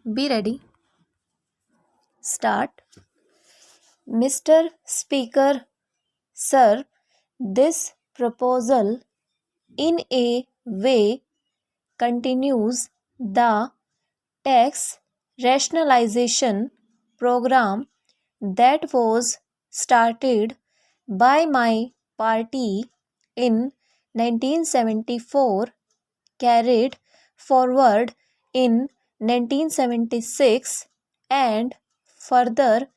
Be ready. Start. Mr. Speaker, Sir, this proposal in a way continues the tax rationalization program that was started by my party in 1974, carried forward in 1976, and further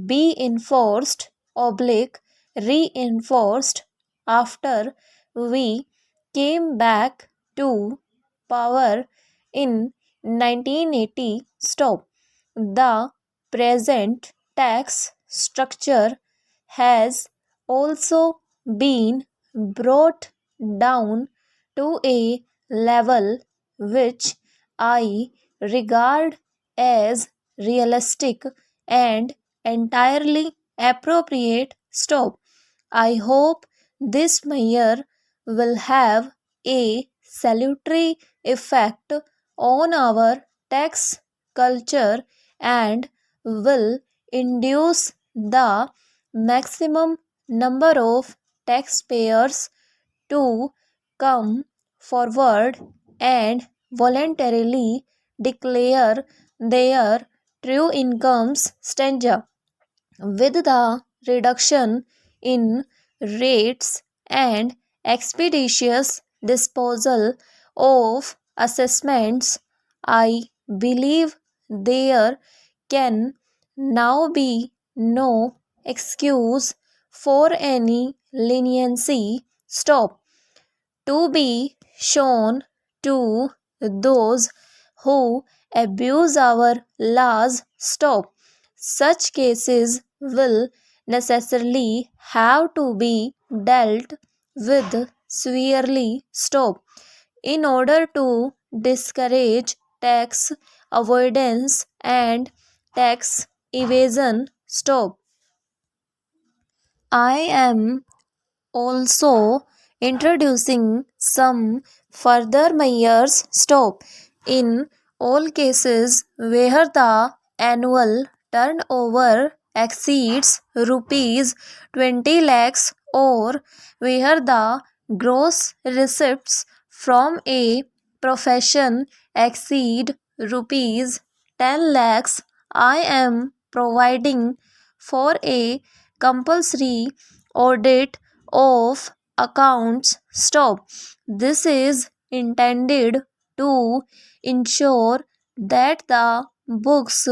be enforced oblique reinforced after we came back to power in 1980. Stop. The present tax structure has also been brought down to a level which I regard as realistic and entirely appropriate. Stop. I hope this measure will have a salutary effect on our tax culture and will induce the maximum number of taxpayers to come forward and voluntarily declare their true incomes. Stanza. With the reduction in rates and expeditious disposal of assessments, I believe there can now be no excuse for any leniency. Stop. To be shown to those who abuse our laws. Stop. Such cases will necessarily have to be dealt with severely. Stop. In order to discourage tax avoidance and tax evasion. Stop. I am also introducing some further measures. Stop. In all cases where the annual turnover exceeds rupees 20 lakhs or where the gross receipts from a profession exceed rupees 10 lakhs, I am providing for a compulsory audit of accounts. Stop. This is intended to ensure that the books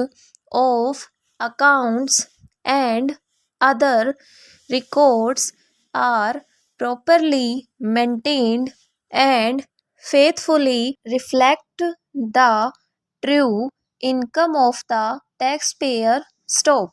of accounts and other records are properly maintained and faithfully reflect the true income of the taxpayer. Stop.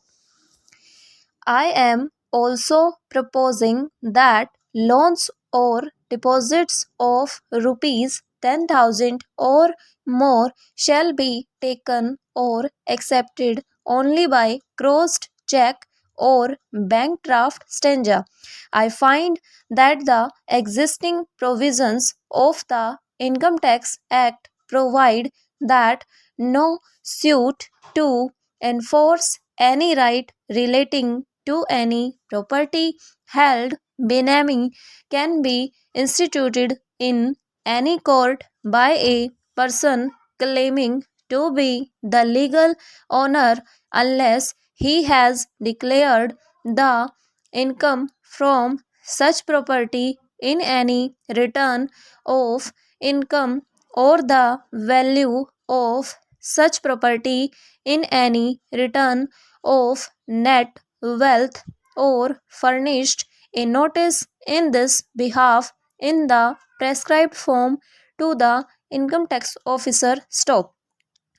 I am also proposing that loans or deposits of rupees 10,000 or more shall be taken or accepted only by crossed check or bank draft. Stanza. I find that the existing provisions of the Income Tax Act provide that no suit to enforce any right relating to any property held benami can be instituted in any court by a person claiming to be the legal owner unless he has declared the income from such property in any return of income or the value of such property in any return of net wealth or furnished a notice in this behalf in the prescribed form to the income tax officer. Stop.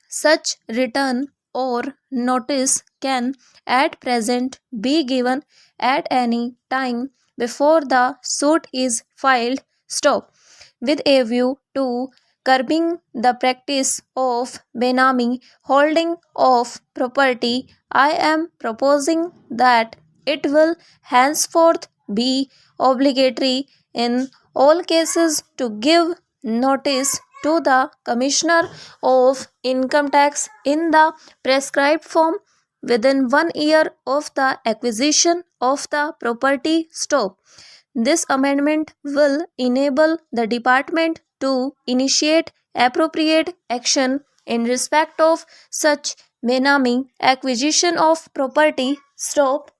Such return or notice can at present be given at any time before the suit is filed. Stop. With a view to curbing the practice of benami holding of property, I am proposing that it will henceforth be obligatory in all cases to give notice to the Commissioner of Income Tax in the prescribed form within 1 year of the acquisition of the property. Stop. This amendment will enable the department to initiate appropriate action in respect of such benami acquisition of property. Stop.